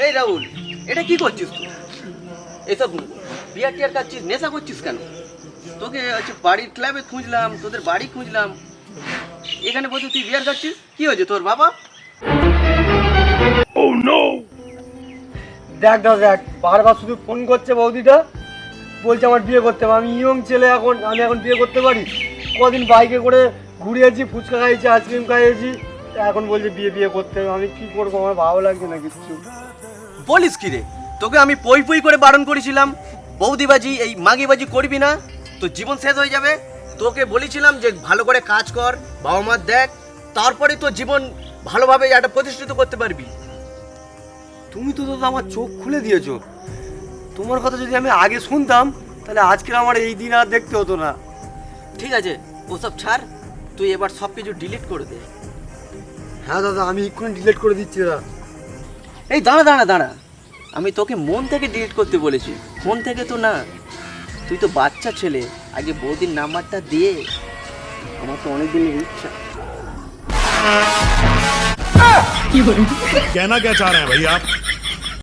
এই রাহুল, এটা কি করছিস তুই? এইসব বিয়ার টিয়ার খাচ্ছিস, নেশা করছিস কেন? তোকে হচ্ছে বাড়ির ক্লাবে খুঁজলাম, তোদের বাড়ি খুঁজলাম, এখানে বলছিস তুই বিয়ার খাচ্ছিস। কি হয়েছে তোর বাবা? দেখ দাদা দেখ, বারবার শুধু ফোন করছে বৌদিটা, বলছে আমার বিয়ে করতে হবে। আমি ইয়ং ছেলে, আমি এখন বিয়ে করতে পারি? কদিন বাইকে করে ঘুরিয়েছি, ফুচকা খাইয়েছি, আইসক্রিম খাইয়েছি, এখন বলছে বিয়ে বিয়ে করতে হবে। আমি কি করবো, আমার ভালো লাগছে না কিচ্ছু। বলিস কি রে? তোকে আমি পই পই করে বারণ করেছিলাম বৌদিবাজি এই মাগিবাজি করবি না, তোর জীবন শেষ হয়ে যাবে। তোকে বলেছিলাম যে ভালো করে কাজ কর, বাবা মার দেখ, তারপরে তোর জীবন ভালোভাবে একটা প্রতিষ্ঠিত করতে পারবি। তুমি তো দাদা আমার চোখ খুলে দিয়েছো। তোমার কথা যদি আমি আগে শুনতাম, তাহলে আজকের আমার এই দিন আর দেখতে হতো না। ঠিক আছে, ওসব ছাড়, তুই এবার সব কিছু ডিলিট করে দে। হ্যাঁ দাদা, আমি এক্ষুনি ডিলিট করে দিচ্ছি দাদা। এই দাঁড়া দাঁড়া দাঁড়া, আমি তোকে মন থেকে ডিলিট করতে বলেছি, ফোন থেকে তো না। তুই তো বাচ্চা ছেলে, আগে বৌদির নাম্বারটা দিয়ে, আমার তো অনেক দিনের ইচ্ছা। कहना क्या चाह रहे हैं भाई आप?